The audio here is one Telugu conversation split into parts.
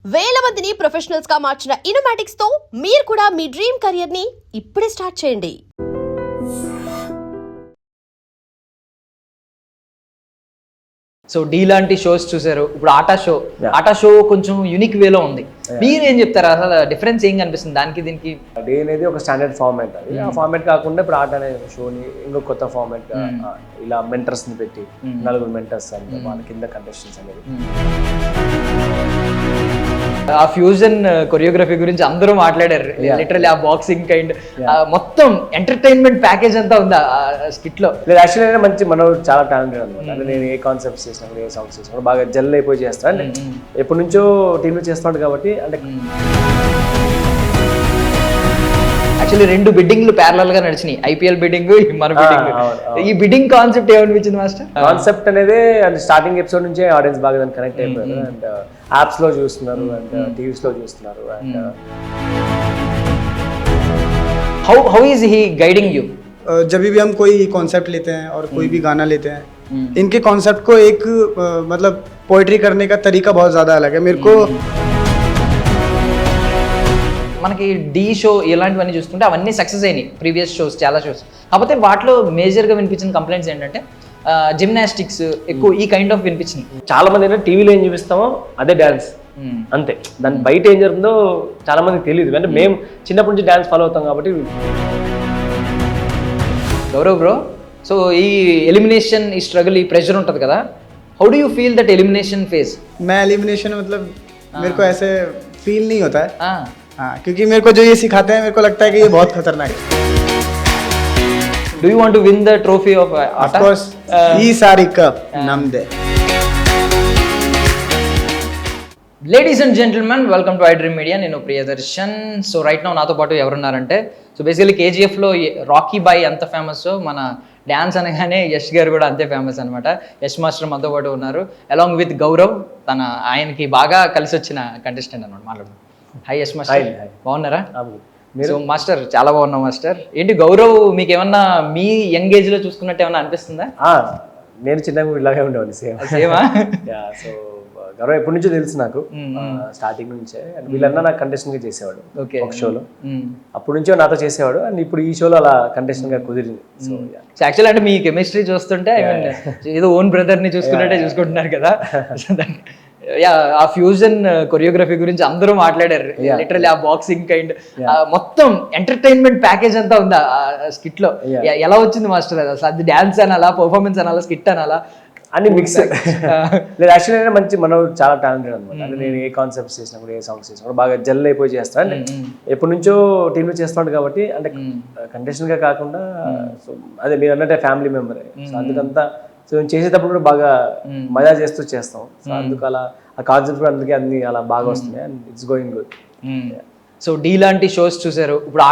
వేల మందిని ప్రొఫెషనల్స్ గా మార్చిన ఇనోమాటిక్స్ తో మీరు కూడా మీ డ్రీమ్ కెరియర్ ని ఇప్పుడే స్టార్ట్ చేయండి. సో డీ లాంటి షోస్ చూసారు, ఇప్పుడు ఆటా షో కొంచెం యూనిక్ వేలో ఉంది. మీరు ఏం చెప్తారు, అసలు డిఫరెన్స్ ఏం కనిపిస్తుంది దానికి దీనికి? డే అనేది ఒక స్టాండర్డ్ ఫార్మాట్, అది ఆ ఫార్మాట్ కాకుండా ఇప్పుడు ఆట అనే షోని ఇంకో కొత్త ఫార్మాట్ ఇలా మెంటర్స్ ని పెట్టి నలుగురు మెంటర్స్ అంటే వాళ్ళ కింద కంటెస్టెంట్స్ అనేది ఆ ఫ్యూజన్ కొరియోగ్రఫీ గురించి అందరూ మాట్లాడారు. లిటరల్లీ ఆ బాక్సింగ్ కైండ్ మొత్తం ఎంటర్టైన్మెంట్ ప్యాకేజ్ అంతా ఉంది ఆ స్కిట్ లో. లేదు యాక్చువల్లీ మంచి మనం చాలా టాలెంటెడ్ అనమాట. అంటే నేను ఏ కాన్సెప్ట్స్ చేసినా ఏ సాంగ్స్ చేసినా బాగా జల్ అయిపోయి చేస్తాను. అంటే ఎప్పటి నుంచో టీంలో చేస్తున్నాడు కాబట్టి. అంటే యాక్చువల్లీ రెండు బిడ్డింగ్లు ప్యారలల్ గా నడిచినాయి, ఐపీఎల్ బిడ్డింగ్, మన బిడ్డింగ్. ఈ బిడ్డింగ్ కాన్సెప్ట్ ఏమనిపించింది మాస్టర్? కాన్సెప్ట్ అనేది అంటే స్టార్టింగ్ ఎపిసోడ్ నుంచే ఆడియన్స్ బాగా దాన్ని కనెక్ట్ అయిపోయారు. అండ్ యాప్స్ లో చూస్తున్నారు అండ్ టీవీస్ లో చూస్తున్నారు. And how is he guiding you? जब भी हम कोई कॉन्सेप्ट लेते हैं और कोई भी गाना लेते हैं, इनके कॉन्सेप्ट को एक मतलब पोइट्री करने का तरीका बहुत ज़्यादा अलग है मेरे को. మనకి డీ షో ఇలాంటివన్నీ చూస్తుంటే అవన్నీ సక్సెస్ అయినాయి, ప్రీవియస్ షోస్ చాలా షోస్. కాకపోతే వాటిలో మేజర్గా వినిపించిన కంప్లైంట్స్ ఏంటంటే జిమ్నాస్టిక్స్ ఎక్కువ, ఈ కైండ్ ఆఫ్ వినిపించింది. చాలా మంది ఏంటంటే టీవీలో ఏం చూపిస్తామో అదే డాన్స్ అంతే, దాని బయట ఏం జరుగుతుందో చాలా మందికి తెలియదు. అంటే మేము చిన్నప్పటి నుంచి డాన్స్ ఫాలో అవుతాం కాబట్టి. గౌరవ్ బ్రో, సో ఈ ఎలిమినేషన్, ఈ స్ట్రగుల్, ఈ ప్రెషర్ ఉంటుంది కదా, how do you feel that elimination phase? मैं एलिमिनेशन मतलब मेरे को ऐसे फील नहीं होता है. हाँ, क्योंकि मेरे को जो ये सिखाते हैं मेरे को लगता है कि ये बहुत खतरनाक है. Do you want to win the trophy of Of course, ఈ సారి కప్ నమ్దే. Ladies and gentlemen, welcome to I dream media. నేను ప్రియదర్శన్. సో రైట్ నౌ నాతో పాటు ఎవరున్నారంటే, సో బేసికలీ కేజీఎఫ్లో రాకీ బాయ్ ఎంత ఫేమస్, మన డ్యాన్స్ అనగానే యష్ గారు కూడా అంతే ఫేమస్ అనమాట. యష్ మాస్టర్ మనతో పాటు ఉన్నారు, అలాంగ్ విత్ గౌరవ్, ఆయనకి బాగా కలిసి వచ్చిన కంటెస్టెంట్ అనమాట. మాట్లాడు. హాయ్ యష్ మాస్టర్, బాగున్నారా? సో మాస్టర్ చాలా బాగున్నాం మాస్టర్. ఏంటి గౌరవ్, మీకు ఏమన్నా మీ యంగ్ ఏజ్ లో చూసుకున్నట్టు ఏమన్నా అనిపిస్తుందా? నేను చిన్నగా ఇలాగే ఉండేవాడిని సేమా. సో గౌరవ్ ఎప్పటి నుంచో తెలుసు నాకు, స్టార్టింగ్ నుంచే. అండ్ వీళ్ళన్నా నాకు కంటెస్టెంట్ గా చేసేవాడు ఒక షోలో, అప్పటి నుంచో నాతో చేసేవాడు. అండ్ ఇప్పుడు ఈ షోలో అలా కంటెస్టెంట్ గా కుదిరింది. సో యాక్చువల్ అంటే మీ కెమిస్ట్రీ చూస్తుంటే ఏదో ఓన్ బ్రదర్ ని చూసుకున్నట్టే చూసుకుంటున్నారు కదా. ఆ ఫ్యూజన్ కొరియోగ్రఫీ గురించి అందరూ మాట్లాడారు. లిటరల్లీ ఆ బాక్సింగ్ కైండ్ మొత్తం ఎంటర్టైన్మెంట్ ప్యాకేజ్ అంతా ఉంది ఆ స్కిట్ లో. ఎలా వచ్చింది మాస్టర్ అది? అసలు అది డాన్స్ అనాలా, పర్ఫార్మెన్స్ అనాలా, స్కిట్ అనాలా, అన్ని మిక్స్? లేదు యాక్చువల్లీ మంచి మనం చాలా టాలెంటెడ్ అనమాట. అంటే నేను ఏ కాన్సెప్ట్స్ చేసినా కూడా ఏ సాంగ్స్ చేసినా కూడా బాగా జల్ అయిపోయి చేస్తాను. అంటే ఎప్పటి నుంచో టీంలో చేస్తున్నాడు కాబట్టి. అంటే కంటెస్టెంట్ గా కాకుండా సో అదే మీరు అన్నట్టే ఫ్యామిలీ మెంబరే. సో అందుకంతా సో మేము చేసేటప్పుడు కూడా బాగా మజా చేస్తూ చేస్తాం. సో అందుకు అలా ఆ కాన్సెప్ట్ కూడా అందుకే అన్ని అలా బాగా వస్తున్నాయి. And it's going good. So Dhee లాంటి షోస్ చూసారు, ఇప్పుడు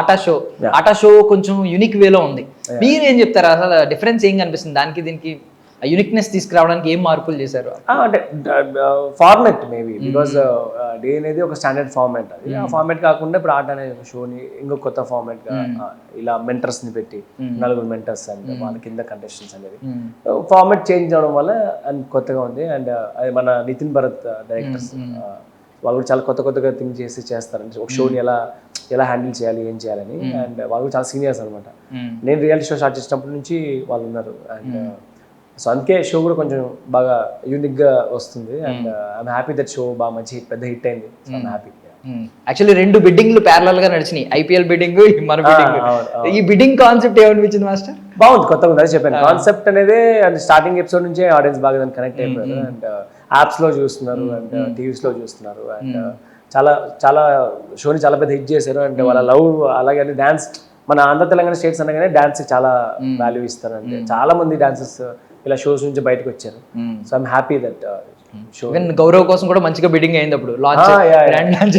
ఆటా షో కొంచెం యూనిక్ వేలో ఉంది. మీరు ఏం చెప్తారు, అసలు డిఫరెన్స్ ఏం కనిపిస్తుంది దానికి దీనికి? యూనిక్నెస్ తీసుకురావడానికి ఏం మార్పులు చేశారు? అంటే ఫార్మాట్ మేబీ, బికాస్ డే అనేది ఒక స్టాండర్డ్ ఫార్మాట్, అది ఆ ఫార్మాట్ కాకుండా ఇప్పుడు ఆట అనే షోని ఇంకో కొత్త ఫార్మాట్ ఇలా మెంటర్స్ ని పెట్టి నలుగురు మెంటర్స్ అంటే వాళ్ళ కింద కంటెస్టెంట్స్ అనేది ఫార్మాట్ చేంజ్ అవడం వల్ల అండ్ కొత్తగా ఉంది. అండ్ అది మన నితిన్ భరత్ డైరెక్టర్స్, వాళ్ళు కూడా చాలా కొత్తగా థింక్ చేస్తారంటే ఒక షోని ఎలా హ్యాండిల్ చేయాలి, ఏం చేయాలని. అండ్ వాళ్ళు చాలా సీనియర్స్ అనమాట. నేను రియాలిటీ షో స్టార్ట్ చేసినప్పటి నుంచి వాళ్ళు ఉన్నారు. అండ్ సో అందుకే షో కూడా కొంచెం బాగా యూనిక్ గా వస్తుంది. And I'm happy that show బాగా మంచి పెద్ద హిట్ అయింది. So I'm happy. యాక్చువల్లీ రెండు బిడ్డింగ్లు ప్యారలల్ గా నడిచినాయి, ఐపీఎల్ బిడ్డింగ్, మన బిడ్డింగ్. ఈ బిడ్డింగ్ కాన్సెప్ట్ ఏమనిపించింది మాస్టర్? బాగుంది, కొత్తగా ఉంది. అది చెప్పాను, కాన్సెప్ట్ అనేది అంటే స్టార్టింగ్ ఎపిసోడ్ నుంచే ఆడియన్స్ బాగా దాన్ని కనెక్ట్ అయిపోయారు. అండ్ యాప్స్ లో చూస్తున్నారు అండ్ టీవీస్ లో చూస్తున్నారు. అండ్ చాలా షోని చాలా పెద్ద హిట్ చేశారు. అండ్ వాళ్ళ లవ్ అలాగే డాన్స్, మన ఆంధ్ర తెలంగాణ స్టేట్స్ అనగానే డాన్స్ చాలా వాల్యూ ఇస్తారు. అంటే చాలా మంది డాన్సర్స్ ఇలా షోస్ నుంచి బయటకు వచ్చారు. So I'm happy that show. Gaurav కోసం కూడా మంచిగా బిడ్డింగ్ అయింది అప్పుడు లాంచ్, గ్రాండ్ లాంచ్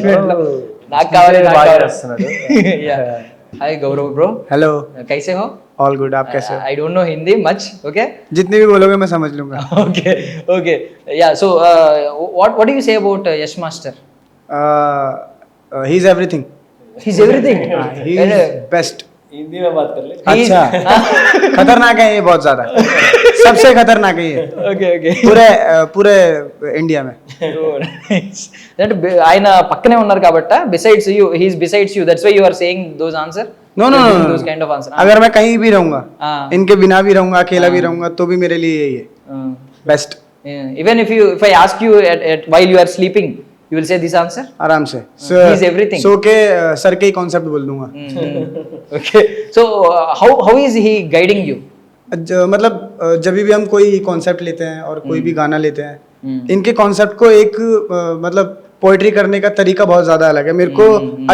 నాకు కావాలి వస్తున్నాడు. हाय गौरव ब्रो. हेलो, कैसे हो? All good. आप कैसे हो? I don't know Hindi much. Okay, जितनी भी बोलोगे मैं समझ लूंगा. ओके या सो what do you say about Yash Master? He is everything. He's everything. He is best. Hindi में बात कर ले. अच्छा, खतरनाक है ये बहुत ज्यादा. सबसे खतरनाक है ये ఓకే ఓకే पूरे इंडिया में అంటే ఆయన పక్కనే ఉన్నారు కాబట్టి besides you he's besides you that's why you are saying those answer no no those kind of answer अगर मैं कहीं भी रहूंगा हाँ। इनके बिना भी रहूंगा अकेला भी रहूंगा तो भी मेरे लिए यही है best even if I ask you while you are sleeping you will say this answer आराम से He is everything. सो के सर के ही कॉन्सेप्ट बोल दूंगा okay so how is he guiding you मतलब जब भी हम कोई कॉन्सेप्ट लेते हैं और कोई भी गाना लेते हैं इनके कॉन्सेप्ट को एक मतलब पोएट्री करने का तरीका बहुत ज्यादा अलग है मेरे को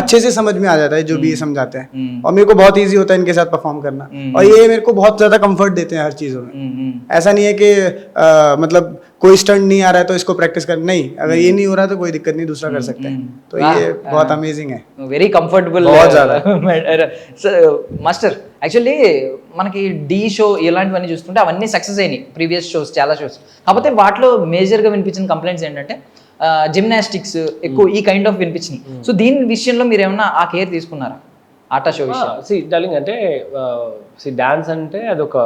अच्छे से समझ में आ जाता है जो भी ये समझाते हैं और मेरे को बहुत इजी होता है इनके साथ परफॉर्म करना और ये मेरे को बहुत ज्यादा कंफर्ट देते हैं हर चीजों में ऐसा नहीं है कि मतलब कोई स्टंट नहीं आ रहा है तो इसको प्रैक्टिस कर नहीं अगर ये नहीं हो रहा तो कोई दिक्कत नहीं दूसरा कर सकते हैं तो ये बहुत अमेजिंग है వెరీ కంఫర్టబుల్ बहुत ज्यादा. మాస్టర్ యాక్చువల్లీ మనకి డి షో ఇలాంటివన్నీ చూస్తుంటే అవన్నీ సక్సెస్ అయినాయి ప్రీవియస్ షోస్ చాలా షోస్ కాకపోతే వాటిలో మేజర్గా వినిపించిన కంప్లైంట్స్ ఏంటంటే జిమ్నాస్టిక్స్ ఎక్కువ ఈ కైండ్ ఆఫ్ వినిపించినాయి సో దీని విషయంలో మీరు ఏమన్నా ఆ కేర్ తీసుకున్నారా ఆటా షో విషయం సి డార్లింగ్ అంటే సి డాన్స్ అంటే అదొక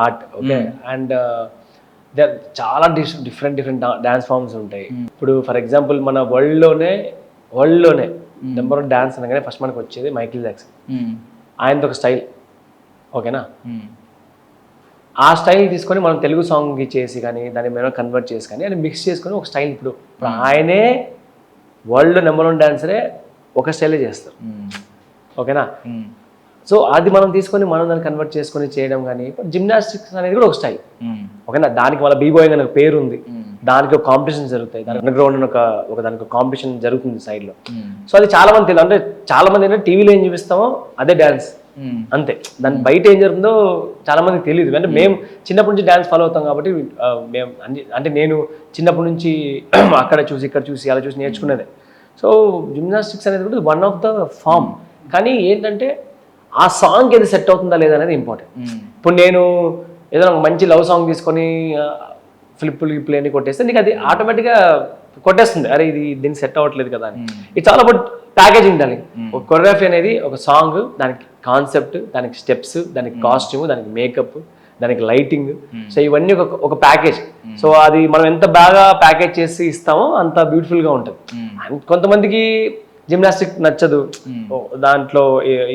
ఆర్ట్ ఓకే అండ్ చాలా డిఫరెంట్ డాన్స్ ఫామ్స్ ఉంటాయి ఇప్పుడు ఫర్ ఎగ్జాంపుల్ మన వరల్డ్లోనే నెంబర్ వన్ డాన్స్ అనగానే ఫస్ట్ మనకు వచ్చేది మైకిల్ జాక్సన్ ఆయనతో ఒక స్టైల్ ఓకేనా ఆ స్టైల్ తీసుకొని మనం తెలుగు సాంగ్ చేసి కానీ దాన్ని మేము కన్వర్ట్ చేసి కానీ అది మిక్స్ చేసుకొని ఒక స్టైల్ ఇప్పుడు ఆయనే వరల్డ్ నెంబర్ వన్ డాన్సరే ఒక స్టైలే చేస్తారు ఓకేనా సో అది మనం తీసుకొని మనం దాన్ని కన్వర్ట్ చేసుకొని చేయడం కానీ ఇప్పుడు జిమ్నాస్టిక్స్ అనేది కూడా ఒక స్టైల్ ఓకేనా దానికి వాళ్ళ బీబాయింగ్ అనే పేరు ఉంది దానికి ఒక కాంపిటీషన్ జరుగుతాయి దాని అండర్ గ్రౌండ్ ఒక దానికి కాంపిటీషన్ జరుగుతుంది సైడ్లో సో అది చాలా మంది తెలియదు అంటే చాలా మంది ఏంటంటే టీవీలో ఏం చూపిస్తామో అదే డాన్స్ అంతే దాని బయట ఏం జరుగుతుందో చాలా మందికి తెలియదు అంటే మేము చిన్నప్పటి నుంచి డాన్స్ ఫాలో అవుతాం కాబట్టి మేము అంటే నేను చిన్నప్పటి నుంచి అక్కడ చూసి ఇక్కడ చూసి అలా చూసి నేర్చుకునేదే సో జిమ్నాస్టిక్స్ అనేది కూడా వన్ ఆఫ్ ద ఫామ్ కానీ ఏంటంటే ఆ సాంగ్ ఏది సెట్ అవుతుందా లేదా అనేది ఇంపార్టెంట్ ఇప్పుడు నేను ఏదైనా ఒక మంచి లవ్ సాంగ్ తీసుకొని ఫ్లిప్పులు అని కొట్టేస్తే నీకు అది ఆటోమేటిక్గా కొట్టేస్తుంది అరే ఇది దీనికి సెట్ అవ్వట్లేదు కదా అని ఇట్స్ ఆల్ అబౌట్ ప్యాకేజింగ్ దానికి ఒక కొరియోగ్రఫీ అనేది ఒక సాంగ్ దానికి కాన్సెప్ట్ దానికి స్టెప్స్ దానికి కాస్ట్యూమ్ దానికి మేకప్ దానికి లైటింగ్ సో ఇవన్నీ ఒక ప్యాకేజ్ సో అది మనం ఎంత బాగా ప్యాకేజ్ చేసి ఇస్తామో అంత బ్యూటిఫుల్గా ఉంటుంది కొంతమందికి జిమ్నాస్టిక్ నచ్చదు దాంట్లో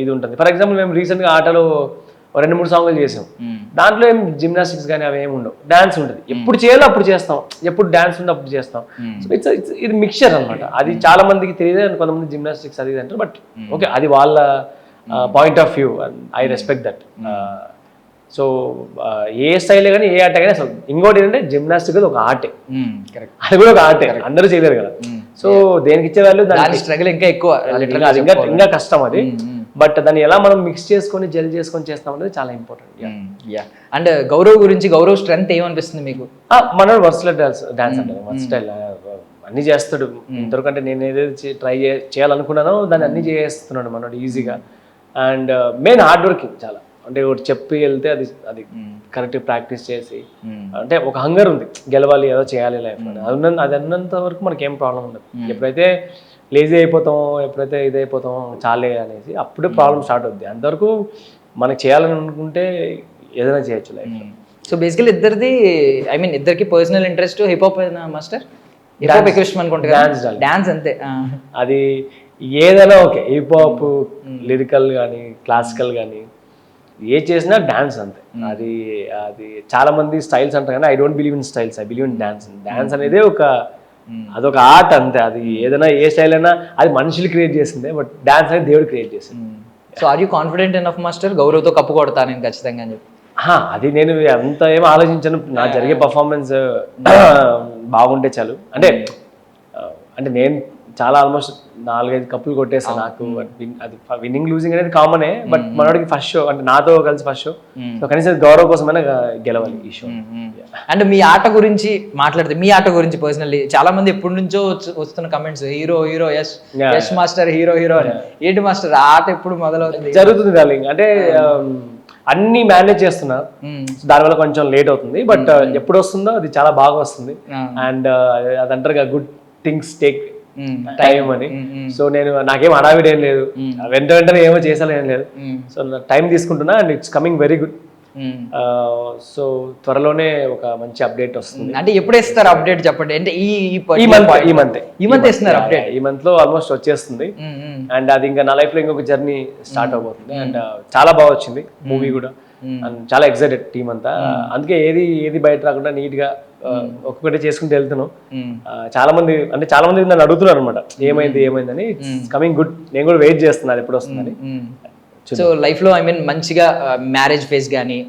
ఇది ఉంటుంది ఫర్ ఎగ్జాంపుల్ మేము రీసెంట్గా ఆటలో 2-3 సాంగ్లు చేసాం దాంట్లో ఏం జిమ్నాస్టిక్స్ కానీ అవి ఏమి ఉండవు డాన్స్ ఉంటుంది ఎప్పుడు చేయాలో అప్పుడు చేస్తాం ఎప్పుడు డాన్స్ ఉందో అప్పుడు చేస్తాం సో ఇది మిక్చర్ అనమాట అది చాలా మందికి తెలియదు అండ్ కొంతమంది జిమ్నాస్టిక్స్ అది అంటారు బట్ ఓకే అది వాళ్ళ point of view I respect that so ఏ స్టైలే కానీ ఏ ఆట కానీ అసలు ఇంకోటి ఏంటంటే జిమ్నాస్టిక్ ఒక ఆర్టే అది కూడా ఒక ఆర్టే అందరూ చేయలేరు కదా సో దేనికి ఇచ్చే వాళ్ళు దాని స్ట్రగుల్ ఇంకా ఎక్కువ ఇంకా కష్టం అది బట్ దాన్ని ఎలా మనం మిక్స్ చేసుకొని జెల్ చేసుకొని చేస్తాం అనేది చాలా ఇంపార్టెంట్ అండ్ గౌరవ్ స్ట్రెంగ్త్ ఏమనిపిస్తుంది మీకు మన వర్స్టైల్ డాన్స్ అంటారు వర్స్టైల్ అన్ని చేస్తాడు ఇంతవరకంటే నేను ఏదైతే ట్రై చేయాలనుకున్నానో దాన్ని అన్ని చేస్తున్నాడు మనోడు ఈజీగా అండ్ మెయిన్ హార్డ్ వర్కింగ్ చాలా అంటే ఒకటి చెప్పి వెళ్తే అది కరెక్ట్ ప్రాక్టీస్ చేసి అంటే ఒక హంగర్ ఉంది గెలవాలి ఏదో చేయాలి లైఫ్ అది అన్నంత వరకు మనకి ఏం ప్రాబ్లం ఉండదు ఎప్పుడైతే లేజీ అయిపోతాం ఎప్పుడైతే ఇది అయిపోతాం చాలే అనేసి అప్పుడే ప్రాబ్లం స్టార్ట్ అవుద్ది అంతవరకు మనకి చేయాలని అనుకుంటే ఏదైనా చేయొచ్చు లైఫ్ సో బేసికలీ ఇద్దరికి personal interest hip hop master hip hop ఎక్కువ ఇష్టం అనుకుంటా డాన్స్ అంతే అది ఏదైనా ఓకే హిప్ హాప్ లిరికల్ కానీ క్లాసికల్ కానీ ఏ చేసినా డాన్స్ అంతే అది చాలా మంది స్టైల్స్ అంటారు కానీ I don't believe in styles I believe in dance అనేది అదొక ఆర్ట్ అంతే అది ఏదైనా ఏ స్టైల్ అయినా అది మనుషులు క్రియేట్ చేసిందే బట్ డాన్స్ అనేది దేవుడు క్రియేట్ చేసింది so are you confident enough master గౌరవ్తో కప్పు కొడతా నేను ఖచ్చితంగా అని చెప్పి అది నేను అంత ఏం ఆలోచించాను నా జరిగే పర్ఫార్మెన్స్ బాగుంటే చాలు అంటే నేను చాలా ఆల్మోస్ట్ 4-5 కప్పులు కొట్టేసాను నాకు అది విన్నింగ్ లూజింగ్ అనేది కామనే బట్ మనోడికి ఫస్ట్ షో అంటే నాతో కలిసి ఫస్ట్ షో సో కనీసం గౌరవ్ కోసమైనా గెలవాలి ఈ షో అండ్ మీ ఆట గురించి మాట్లాడితే మీ ఆట గురించి పర్సనల్లీ చాలా మంది ఎప్పటి నుంచో వస్తున్న comments hero Yash master hero అని ఏంటి మాస్టర్ ఆట ఎప్పుడు మొదలవుతుంది జరుగుతుంది డార్లింగ్ అంటే అన్ని మేనేజ్ చేస్తున్నా దానివల్ల కొంచెం లేట్ అవుతుంది బట్ ఎప్పుడు వస్తుందో అది చాలా బాగా వస్తుంది అండ్ అదంటారు గుడ్ థింగ్స్ టేక్ టైం అని సో నాకేం హడావిడి ఏం లేదు వెంటనే ఏమో చేసాను ఏం లేదు సో టైం తీసుకుంటున్నా and it's coming very good so త్వరలోనే ఒక మంచి అప్డేట్ వస్తుంది. అంటే ఎప్పుడు ఇస్తారు అప్డేట్ చెప్పండి. అంటే ఈ మంత్ ఇస్తున్నారు అప్డేట్. ఈ మంత్ లో ఆల్మోస్ట్ వచ్చేస్తుంది. అండ్ అది ఇంకా నా లైఫ్ లో ఇంకొక జర్నీ స్టార్ట్ అవబోతుంది. అండ్ చాలా బాగా వచ్చింది మూవీ కూడా. అండ్ చాలా ఎక్సైటెడ్ టీమ్ అంతా. అందుకే ఏది బయట రాకుండా నీట్ గా ఒక్కొక్కటి చేసుకుంటూ వెళ్తున్నాం. చాలా మంది నన్ను అడుగుతున్నారు అనమాట ఏమైంది అని. Coming good. నేను కూడా వెయిట్ చేస్తున్నాను ఎప్పుడు వస్తుందని. సో లైఫ్ లో ఐ మీన్ మంచిగా మ్యారేజ్ ఫేస్ కానీ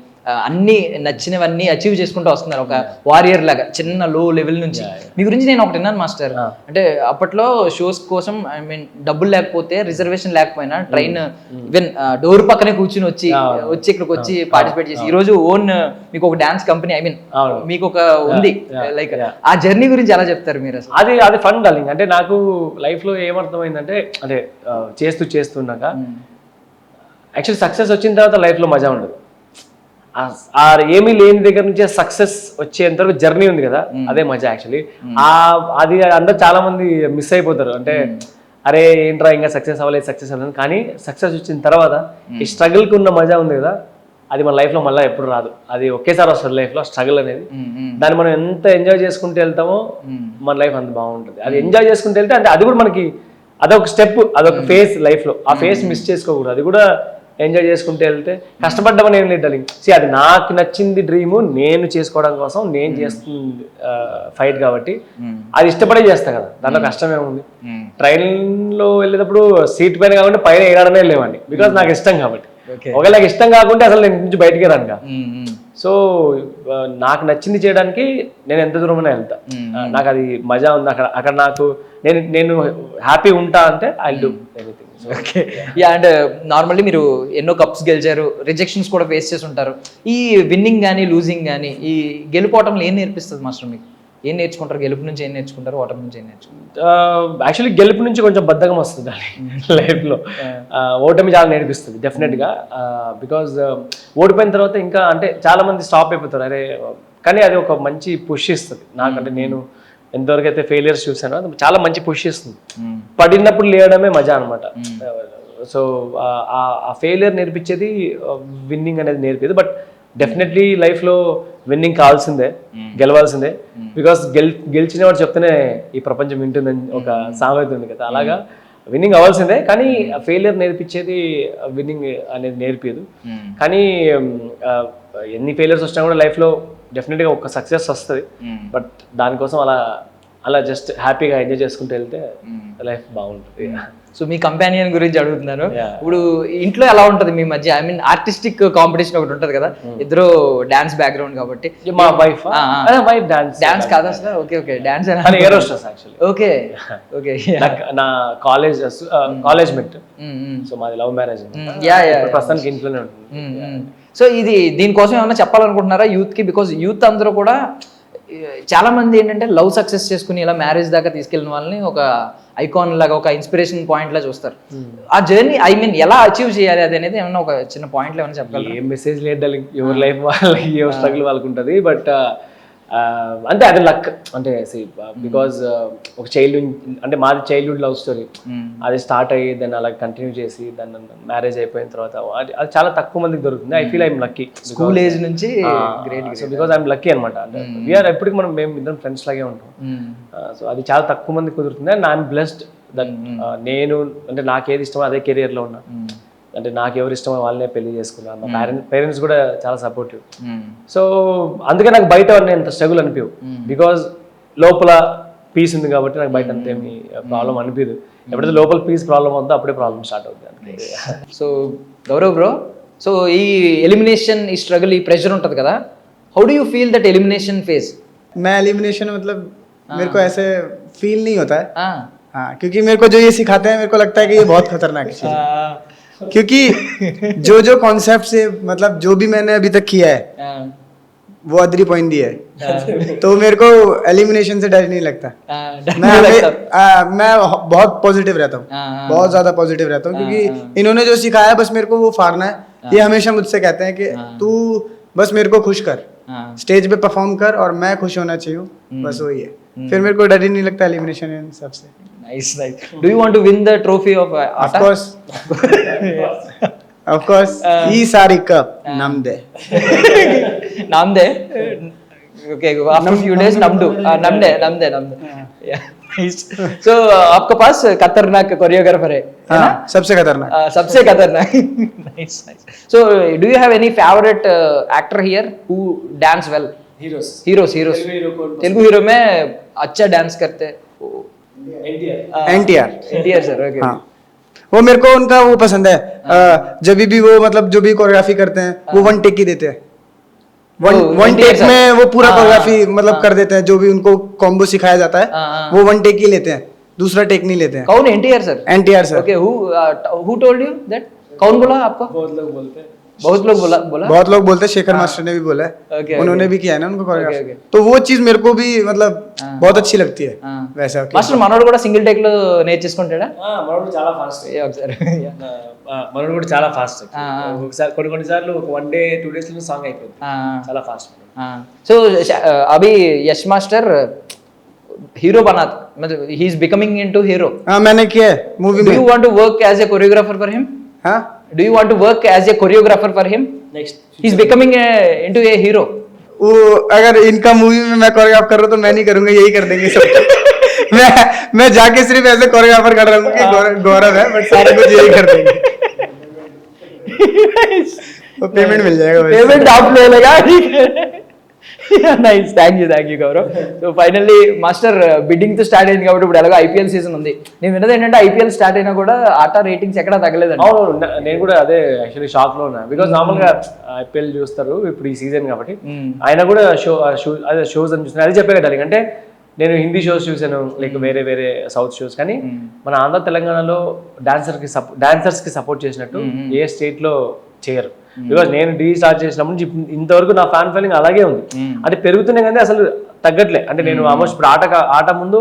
అన్ని నచ్చినవన్నీ అచీవ్ చేసుకుంటూ వస్తున్నారు ఒక వారియర్ లాగా చిన్న లో లెవెల్ నుంచి. మీ గురించి నేను ఒకటి విన్నాను మాస్టర్. అంటే అప్పట్లో షోస్ కోసం ఐ మీన్ డబ్బులు లేకపోతే రిజర్వేషన్ లేకపోయినా ట్రైన్ ఈవెన్ డోర్ పక్కనే కూర్చుని వచ్చి ఇక్కడికి వచ్చి పార్టిసిపేట్ చేసి ఈ రోజు ఓన్ మీకు ఒక డాన్స్ కంపెనీ ఐ మీన్ మీకు ఒక ఉంది లైక్ ఆ జర్నీ గురించి ఎలా చెప్తారు మీరు అసలు? అది ఫన్ డార్లింగ్. అంటే నాకు లైఫ్ లో ఏమర్థమైందంటే అంటే చేస్తున్నాక యాక్చువల్లీ సక్సెస్ వచ్చిన తర్వాత లైఫ్ లో మజా ఉండదు. ఏమీ లేని దగ్గర నుంచి సక్సెస్ వచ్చేంత వరకు జర్నీ ఉంది కదా, అదే మజా యాక్చువల్లీ. అది అందరు చాలా మంది మిస్ అయిపోతారు. అంటే అరే ఏంట్రా ఇంకా సక్సెస్ అవ్వలేదు కానీ సక్సెస్ వచ్చిన తర్వాత ఈ స్ట్రగుల్కి ఉన్న మజా ఉంది కదా, అది మన లైఫ్లో మళ్ళీ ఎప్పుడు రాదు. అది ఒకేసారి వస్తుంది లైఫ్లో స్ట్రగుల్ అనేది. దాన్ని మనం ఎంత ఎంజాయ్ చేసుకుంటూ వెళ్తామో మన లైఫ్ అంత బాగుంటుంది. అది ఎంజాయ్ చేసుకుంటూ వెళ్తే అంటే అది కూడా మనకి అదొక స్టెప్, అదొక ఫేజ్ లైఫ్లో. ఆ ఫేజ్ మిస్ చేసుకోకూడదు. అది కూడా ఎంజాయ్ చేసుకుంటూ వెళ్తే కష్టపడ్డామని ఏం లేదు డార్లింగ్. అది నాకు నచ్చింది డ్రీము, నేను చేసుకోవడం కోసం నేను చేస్తుంది ఫైట్ కాబట్టి అది ఇష్టపడే చేస్తా కదా, దాంట్లో కష్టం ఏముంది. ట్రైన్లో వెళ్ళేటప్పుడు సీట్ పైన కాకుండా పైన ఏడాడనే లేవండి, బికాజ్ నాకు ఇష్టం కాబట్టి. ఒకవేళ నాకు ఇష్టం కాకుంటే అసలు నేను నుంచి బయటికి రానుగా. సో నాకు నచ్చింది చేయడానికి నేను ఎంత దూరమైనా వెళ్తా. నాకు అది మజా ఉంది అక్కడ నాకు నేను హ్యాపీ ఉంటా అంటే I do anything. Okay yeah. And normally మీరు ఎన్నో కప్స్ గెలిచారు, రిజెక్షన్స్ కూడా ఫేస్ చేసి ఉంటారు. ఈ విన్నింగ్ కానీ లూజింగ్ కానీ ఈ గెలుపోవటంలో ఏం నేర్పిస్తుంది మాస్టర్ మీకు? ఏం నేర్చుకుంటారు? గెలుపు నుంచి ఏం నేర్చుకుంటారు? ఓటమి నుంచి ఏం నేర్చుకుంటారు? యాక్చువల్లీ గెలుపు నుంచి కొంచెం బద్ధకం వస్తుంది లైఫ్లో. ఓటమి చాలా నేర్పిస్తుంది డెఫినెట్గా. బికాజ్ ఓడిపోయిన తర్వాత ఇంకా అంటే చాలా మంది స్టాప్ అయిపోతారు అరే, కానీ అది ఒక మంచి పుష్ ఇస్తుంది నాకంటే. నేను ఎంతవరకు అయితే ఫెయిలియర్స్ చూసానో అది చాలా మంచి పుష్ ఇస్తుంది. పడినప్పుడు లేయడమే మజా అనమాట. సో ఆ ఫెయిలియర్ నేర్పించేది విన్నింగ్ అనేది నేర్పేది. బట్ డెఫినెట్లీ లైఫ్లో విన్నింగ్ కావాల్సిందే, గెలవాల్సిందే. బికాస్ గెలిచిన వాడు చెప్తేనే ఈ ప్రపంచం వింటుందని ఒక సామెత ఉంది కదా, అలాగా విన్నింగ్ అవ్వాల్సిందే. కానీ ఫెయిలియర్ నేర్పించేది విన్నింగ్ అనేది నేర్పేది. కానీ ఎన్ని ఫెయిలియర్స్ వచ్చినా కూడా లైఫ్లో డెఫినెట్గా ఒక సక్సెస్ వస్తుంది. బట్ దానికోసం అలా జస్ట్ హ్యాపీగా ఎంజాయ్ చేసుకుంటూ వెళ్తే లైఫ్ బాగుంటుంది. సో మీ కంపానియన్ గురించి అడుగుతున్నారు. ఇప్పుడు ఇంట్లో ఎలా ఉంటుంది మీ మధ్య? ఐ మీన్ ఆర్టిస్టిక్ కాంపిటీషన్ ఒకటి ఉంటుంది కదా, ఇద్దరు డాన్స్ బ్యాక్గ్రౌండ్ కాబట్టి. మా వైఫ్ డాన్స్ కాదా అసలు? Okay dance actually. ఓకే నా కాలేజ్ మెట్. సో మాది లవ్ మ్యారేజ్. ప్రస్తుతానికి ఇంట్లోనే ఉంటుంది. సో ఇది దీనికోసం ఏమన్నా చెప్పాలనుకుంటున్నారా యూత్ కి? బికాజ్ యూత్ అందరూ కూడా చాలా మంది ఏంటంటే లవ్ సక్సెస్ చేసుకుని ఇలా మ్యారేజ్ దాకా తీసుకెళ్ళిన వాళ్ళని ఒక ఐకాన్ లాగా, ఒక ఇన్స్పిరేషన్ పాయింట్ లా చూస్తారు. ఆ జర్నీ ఐ మీన్ ఎలా అచీవ్ చేయాలి అది అనేది ఏమన్నా ఒక చిన్న పాయింట్ లో ఏమైనా చెప్పగలరా? ఏం మెసేజ్ లేదు, ఎవరి లైఫ్ వాళ్ళకి ఎవరి స్ట్రగుల్ వాళ్ళకి ఉంటుంది. బట్ అంటే అది లక్. అంటే బికాజ్ ఒక చైల్డ్హుడ్ అంటే మాది చైల్డ్హుడ్ లవ్ స్టోరీ. అది స్టార్ట్ అయ్యి దాన్ని అలా కంటిన్యూ చేసి దాన్ని మ్యారేజ్ అయిపోయిన తర్వాత అది చాలా తక్కువ మందికి దొరుకుతుంది. I feel I'm lucky. School age నుంచి సో బికాజ్ ఐఎమ్ లక్కీ అనమాట. అంటే వీఆర్ ఎప్పటికి మేము ఇద్దరం ఫ్రెండ్స్ లాగే ఉంటాం. సో అది చాలా తక్కువ మందికి కుదురుతుంది. అండ్ ఐఎమ్ బ్లెస్డ్ దట్ నేను అంటే నాకేది ఇష్టమో అదే కెరియర్లో ఉన్నా. అంటే నాకు ఎవరు ఇష్టమో వాళ్ళనే పెళ్లి చేసుకున్నాను. మా పేరెంట్స్ కూడా చాలా సపోర్టివ్. సో అందుకే నాకు బయట ఎంత స్ట్రగుల్ అనిపించవు. బికాజ్ లోపల పీస్ ఉంది కాబట్టి నాకు బయట అంతేమి ప్రాబ్లం అనిపించదు. ఎప్పుడైతే లోపల పీస్ ప్రాబ్లం అవుతుందో అప్పుడే ప్రాబ్లం స్టార్ట్ అవుతుంది. సో గౌరవ్ బ్రో, సో ఈ ఎలిమినేషన్, ఈ స్ట్రగుల్, ఈ ప్రెషర్ ఉంటుంది కదా, how do you feel that elimination phase? मैं एलिमिनेशन मतलब मेरे को ऐसे फील नहीं होता है. हाँ, क्योंकि मेरे को जो ये सिखाते हैं मेरे को लगता है कि ये बहुत खतरनाक है. क्योंकि जो कॉन्सेप्ट से मतलब जो भी मैंने अभी तक किया है वो अदरी पॉइंट दिया है. तो मेरे को एलिमिनेशन से डर नहीं लगता. मैं बहुत पॉजिटिव रहता हूँ, बहुत ज्यादा पॉजिटिव रहता हूँ. क्योंकि इन्होंने जो सिखाया बस मेरे को वो फाड़ना है. ये हमेशा मुझसे कहते हैं कि तू बस मेरे को खुश कर, स्टेज पे परफॉर्म कर और मैं खुश होना चाहिए. बस वही है. फिर मेरे को डर ही नहीं लगता एलिमिनेशन इन सबसे. Nice. Do you want to win the trophy of Of course. Of course, ఈ సారిక నమ్దే. नामदे. Okay, after few days namdu. Namde. Yeah. Nice. So आपके पास खतरनाक कोरियोग्राफर है ना? सबसे खतरनाक. सबसे खतरनाक. Nice. So do you have any favorite actor here who dance well? heroes. Telugu hero में अच्छा डांस करते हैं. NTR. NTR sir. Okay. हाँ, वो मेरे को उनका वो पसंद है. जब भी वो मतलब जो भी कोरियोग्राफी करते हैं वो वन टेक ही देते हैं. वन टेक में वो पूरा कोरियोग्राफी मतलब कर देते हैं. जो भी उनको कॉम्बो सिखाया जाता है वो वन टेक ही लेते हैं, दूसरा टेक नहीं लेते हैं. कौन? NTR sir. NTR sir. Okay, who told you that? कौन बोला आपको? बहुत लोग बोला. बहुत लोग बोलते हैं. शेखर मास्टर ने भी बोला है. Okay, उन्होंने okay. भी किया है ना उनको कोरियोग्राफी. Okay. तो वो चीज मेरे को भी मतलब बहुत अच्छी लगती है. वैसा మాస్టర్ మనోడు కూడా సింగిల్ టేక్ లో నేర్చేసుకుంటాడా? మనోడు చాలా ఫాస్ట్. ఒకసారి మనోడు కూడా చాలా ఫాస్ట్. ఒకసారి కొన్నిసార్లు ఒక 1 day 2 days లో సాంగ్ అయిపోతుంది. చాలా ఫాస్ట్. సో अभी यश मास्टर हीरो बना, मतलब he is becoming into hero. हाँ, मैंने किया है मूवी डू में. You want to work as a choreographer for him? हाँ, do you want to work as a choreographer for him? Next he is becoming into a hero. वो अगर इनका मूवी में मैं कोरियोग्राफ कर रहा हूँ तो मैं नहीं करूंगा, यही कर देंगे सब. मैं जाके सिर्फ ऐसे कोरियोग्राफर कर रहा हूँ कि गौरव है, बट सारे कुछ यही कर देंगे. तो पेमेंट मिल जाएगा. पेमेंट आप ले लेगा. Nice. Thank you Gaurav. So finally master bidding తో స్టార్ట్ అయింది కాబట్టి ఇప్పుడు ఎలాగో ఐపీఎల్ సీజన్ ఉంది. నేను విన్నది ఏంటంటే ఐపీఎల్ స్టార్ట్ అయినా కూడా ఆటా రేటింగ్స్ ఎక్కడా తగ్గలేదండి. అవును, నేను కూడా అదే యాక్చువల్లీ షాక్ లో ఉన్నా. బికాస్ నార్మల్ గా ఐపీఎల్ చూస్తారు ఇప్పుడు ఈ సీజన్ కాబట్టి. ఆయన కూడా అదే షోస్ అని చూస్తున్నారు. అదే చెప్పే కదా, అంటే నేను హిందీ షోస్ చూసాను, లైక్ వేరే సౌత్ షోస్. కానీ మన ఆంధ్ర తెలంగాణలో డాన్సర్స్ కి సపోర్ట్ చేసినట్టు ఏ స్టేట్ లో చేయరు. బికాస్ నేను స్టార్ట్ చేసినప్పుడు నుంచి ఇంతవరకు నా ఫ్యాన్ ఫాలోయింగ్ అలాగే ఉంది. అది పెరుగుతున్నాయి కానీ అసలు తగ్గట్లే. అంటే నేను ఆల్మోస్ట్ ఇప్పుడు ఆట ముందు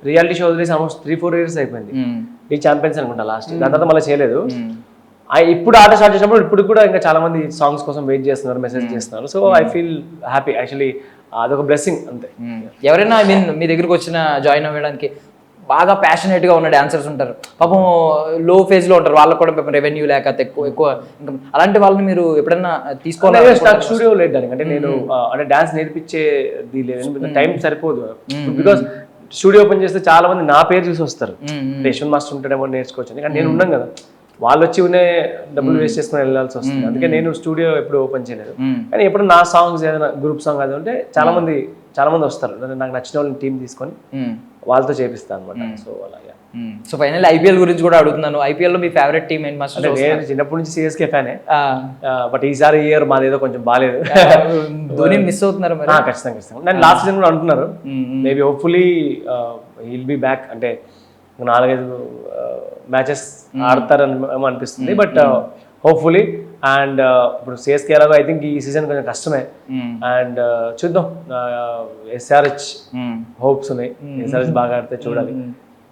రియాలిటీ షో వదిలేసి ఆల్మోస్ట్ 3-4 years అయిపోయింది. ఛాంపియన్స్ అనుకుంటా లాస్ట్. దాని తర్వాత మళ్ళీ చేయలేదు. ఇప్పుడు ఆట స్టార్ట్ చేసినప్పుడు ఇప్పుడు కూడా ఇంకా చాలా మంది సాంగ్స్ కోసం వెయిట్ చేస్తున్నారు, మెసేజ్ చేస్తున్నారు. So I feel happy actually. అదొక బ్లెస్సింగ్ అంతే. ఎవరైనా ఐ మీన్ మీ దగ్గరికి వచ్చిన జాయిన్ అవ్వడానికి బాగా ప్యాషనేట్ గా ఉన్న డాన్సర్స్ ఉంటారు, పాపం లో ఫేజ్ లో ఉంటారు, వాళ్ళకి కూడా రెవెన్యూ లేక ఎక్కువ ఇంకా అలాంటి వాళ్ళని మీరు ఎప్పుడైనా తీసుకోవాలి? స్టూడియో లేదు దానికి. అంటే నేను అంటే డాన్స్ నేర్పించేది లేదు, టైం సరిపోదు. బికాస్ స్టూడియో ఓపెన్ చేస్తే చాలా మంది నా పేరు చూసి వస్తారు. యశ్వంత్ మాస్టర్ ఉంటాడేమో నేర్చుకోవచ్చు, కానీ నేను ఉన్నాను కదా, వాళ్ళు వచ్చి డబ్బులు వేస్ట్ చేసుకుని వెళ్ళాల్సి వస్తుంది. అందుకే నేను స్టూడియో ఎప్పుడు ఓపెన్ చేయలేదు. కానీ ఎప్పుడు నా సాంగ్స్ ఏదైనా గ్రూప్ సాంగ్ అది ఉంటే చాలా మంది వస్తారు. నాకు నచ్చిన వాళ్ళని టీం తీసుకొని వాళ్ళతో చేపిస్తాను అనమాట. సో అలాగే. సో ఫైనల్ ఐపీఎల్ గురించి కూడా అడుగుతున్నాను. ఐపీఎల్ లో మీ ఫేవరెట్ టీం ఏంటి మాస్టర్? నేను చిన్నప్పటి నుంచి సిఎస్కే ఫ్యానే. బట్ ఈసారి ఇయర్ మాది ఏదో కొంచెం బాగాలేదు. ధోని మిస్ అవుతున్నారు మరి? ఖచ్చితంగా. నేను లాస్ట్ సీజన్ కూడా అంటున్నారు maybe hopefully will be back. అంటే 4-5 మ్యాచెస్ ఆడతారని అనిపిస్తుంది. But hopefully. అండ్ ఇప్పుడు సిఎస్కే ఎలాగో ఐ థింక్ ఈ సీజన్ కొంచెం కష్టమే. అండ్ చూద్దాం. ఎస్ఆర్హెచ్ హోప్స్ ఉన్నాయి. ఎస్ఆర్హెచ్ బాగా ఆడితే చూడాలి.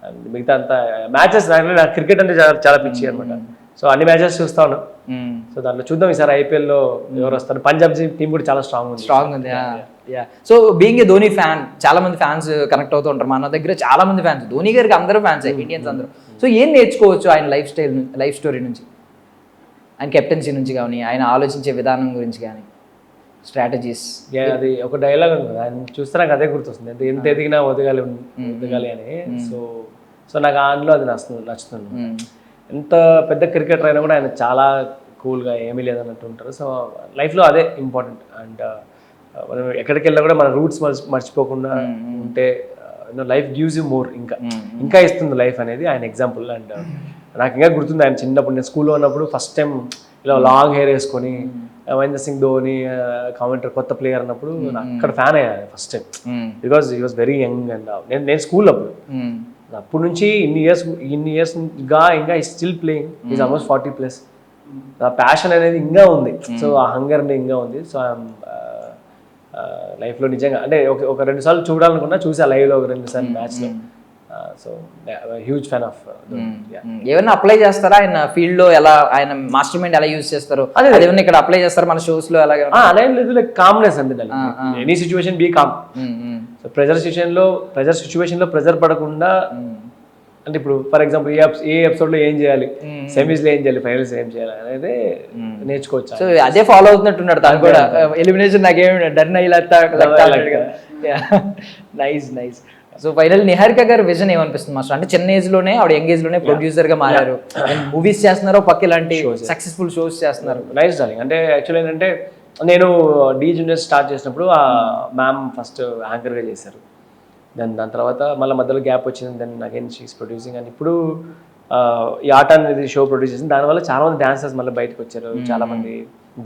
అండ్ మిగతా అంతా మ్యాచెస్ నాకు క్రికెట్ అంటే చాలా పిచ్చి అనమాట. సో అన్ని మ్యాచెస్ చూస్తాను. సో దాంట్లో చూద్దాం ఈసారి ఐపీఎల్ లో ఎవరు వస్తారు. పంజాబ్ టీం కూడా చాలా స్ట్రాంగ్ ఉంది. So being a Dhoni fan, చాలా మంది ఫ్యాన్స్ కనెక్ట్ అవుతూ ఉంటారు. మన దగ్గర చాలా మంది ఫ్యాన్స్, ధోని గారికి అందరూ ఫ్యాన్స్, ఇండియన్స్ అందరూ. సో ఏం నేర్చుకోవచ్చు ఆయన లైఫ్ స్టోరీ నుంచి, ఆయన కెప్టెన్సీ నుంచి కానీ, ఆయన ఆలోచించే విధానం గురించి కానీ, స్ట్రాటజీస్? అది ఒక డైలాగ్ ఉంది కదా, ఆయన చూస్తే నాకు అదే గుర్తొస్తుంది, అంటే ఎంత ఎదిగినా ఒదగాలి అని. సో నాకు అందులో అది నచ్చుతుంది. ఎంత పెద్ద క్రికెటర్ అయినా కూడా ఆయన చాలా కూల్గా ఏమీ లేదన్నట్టు ఉంటారు. సో లైఫ్లో అదే ఇంపార్టెంట్. అండ్ మనం ఎక్కడికి వెళ్ళినా కూడా మన రూట్స్ మర్చిపోకుండా ఉంటే లైఫ్ గివ్స్ యూ మోర్, ఇంకా ఇస్తుంది లైఫ్ అనేది ఆయన ఎగ్జాంపుల్. అండ్ నాకు ఇంకా గుర్తుంది ఆయన చిన్నప్పుడు, నేను స్కూల్లో ఉన్నప్పుడు ఫస్ట్ టైం ఇలా లాంగ్ హెయిర్ వేసుకొని మహేంద్ర సింగ్ ధోని కామెంటర్ కొత్త ప్లేయర్ అన్నప్పుడు అక్కడ ఫ్యాన్ అయ్యాను first time. Because he was very young. And నేను స్కూల్ అప్పుడు నుంచి ఇన్ని ఇయర్స్గా ఇంకా స్టిల్ ప్లేయింగ్. Is almost 40+. నా ప్యాషన్ అనేది ఇంకా ఉంది. సో ఆ హంగర్ అనేది ఇంకా ఉంది. సో లైఫ్లో నిజంగా అంటే ఒక 2 సార్లు చూడాలనుకున్నా, చూసా లైవ్లో ఒక 2 సార్లు మ్యాచ్లో. So huge fan of. ఏమైనా అప్లై చేస్తారా ఆయన ఫీల్డ్ లో? ఎలా ఆయన మాస్టర్ మైండ్ ఎలా యూజ్ చేస్తారు అదేమన్నా ఇక్కడ అప్లై చేస్తారు మన షోస్ లో? అలాగే అలా లేదు, లైక్ కామ్నెస్ అంతే. Any situation be calm. So pressure situation లో ప్రెజర్ పడకుండా అంటే ఇప్పుడు ఫర్ ఎగ్జాంపుల్ ఏ ఎపిసోడ్లో ఏం చేయాలి, సెమీస్లో ఏం చేయాలి, ఫైనల్స్ ఏం చేయాలి అనేది నేర్చుకోవచ్చు. సో అదే ఫాలో అవుతున్నట్టున్నాడు తను కూడా. ఎలిమినేషన్ నాకేమి డర్న్ nice nice. So final Niharika గారి విజన్ ఏమనిపిస్తుంది మాస్టర్? అంటే చిన్న ఏజ్ లోనే ఆవిడ యంగ్ ఏజ్ లోనే ప్రొడ్యూసర్ గా మారారు, మూవీస్ చేస్తున్నారు, పక్క ఇలాంటి సక్సెస్ఫుల్ షోస్ చేస్తున్నారు. Nice darling. అంటే యాక్చువల్లీ ఏంటంటే నేను డీ జూనియర్ స్టార్ట్ చేసినప్పుడు ఆ మ్యామ్ ఫస్ట్ యాంకర్గా చేశారు. దాని తర్వాత మళ్ళీ మధ్యలో గ్యాప్ వచ్చింది. Then again she's producing. And ఇప్పుడు ఈ ఆట అనేది షో ప్రొడ్యూస్ చేసింది. దానివల్ల చాలా మంది డాన్సర్స్ మళ్ళీ బయటకు వచ్చారు, చాలా మంది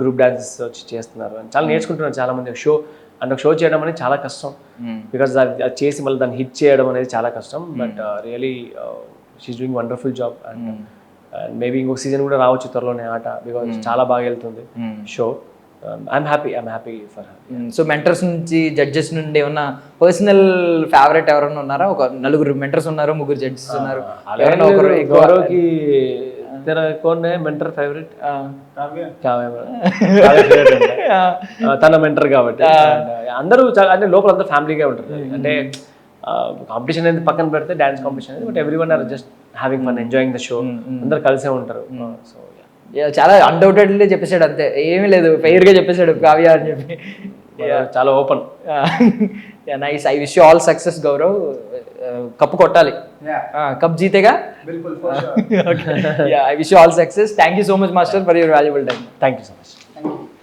గ్రూప్ డాన్సెస్ వచ్చి చేస్తున్నారు, చాలా నేర్చుకుంటున్నారు చాలా మంది. షో అంటే షో చేయడం అనేది చాలా కష్టం, బికాస్ అది చేసి మళ్ళీ దాన్ని హిట్ చేయడం అనేది చాలా కష్టం. But really she's doing wonderful job. And maybe ఇంకొక సీజన్ కూడా రావచ్చు త్వరలోనే ఆట, బికాస్ చాలా బాగా వెళ్తుంది show. I'm happy for her. So mentors నుంచి, జడ్జెస్ నుండి ఏమన్నా పర్సనల్ ఫేవరెట్ ఎవరైనా ఉన్నారా? ఒక నలుగురు మెంటర్స్ ఉన్నారు, ముగ్గురు జడ్జెస్ ఉన్నారు, ఎవరైనా ఒకరు గౌరవ్కి कौन है मेंटर फेवरेट తన మెంటర్ కాబట్టి అందరూ అంటే లోపల అంతా ఫ్యామిలీగా ఉంటారు. అంటే కాంపిటీషన్ అనేది పక్కన పెడితే డాన్స్ కాంపిటీషన్ అనేది, but everyone are just having fun, enjoying the show, అందరు కలిసే ఉంటారు. సో చాలా అన్డౌటెడ్లీ చెప్పేశాడు, అంతే ఏమీ లేదు, ఫెయిర్ గా చెప్పేశాడు కావ్య అని చెప్పి. చాలా open. Nice. I wish you all success Gaurav. Cup కొట్టాలి, కప్ జీతేగా. I wish you all success. Thank you so much master for your valuable time. Thank you so much.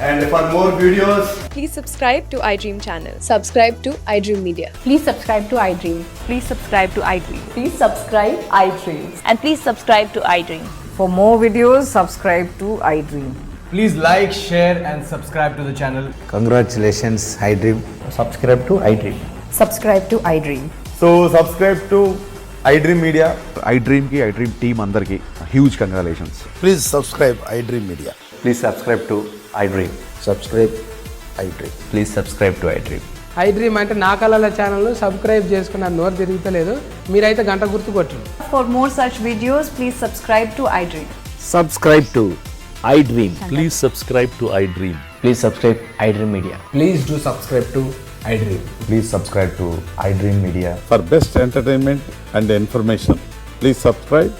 And for more videos, Please subscribe to iDream channel. Subscribe to iDream Media. Please subscribe to iDream. Please subscribe to iDream. Please subscribe iDream. And please subscribe to iDream. For more videos, subscribe to iDream. please like, share, and subscribe to the channel. Congratulations, iDream. Subscribe to iDream. Subscribe to iDream. So subscribe to iDream Media. iDream ki iDream team andarki huge congratulations. Please subscribe iDream Media. Please subscribe to iDream. Subscribe iDream. Please subscribe to iDream. iDream అంటే నా కళల ఛానల్ సబ్స్క్రైబ్ చేసుకున్న నోరు తిరుగుతలేదు, మీరైతే గంట గుర్తు కొట్టండి. For more such videos, please subscribe to iDream. Subscribe to iDream. Please subscribe to iDream. Please subscribe iDream Media. Please do subscribe to iDream. Please subscribe to iDream Media. For best entertainment and information, please subscribe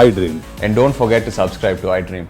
iDream. And don't forget to subscribe to iDream.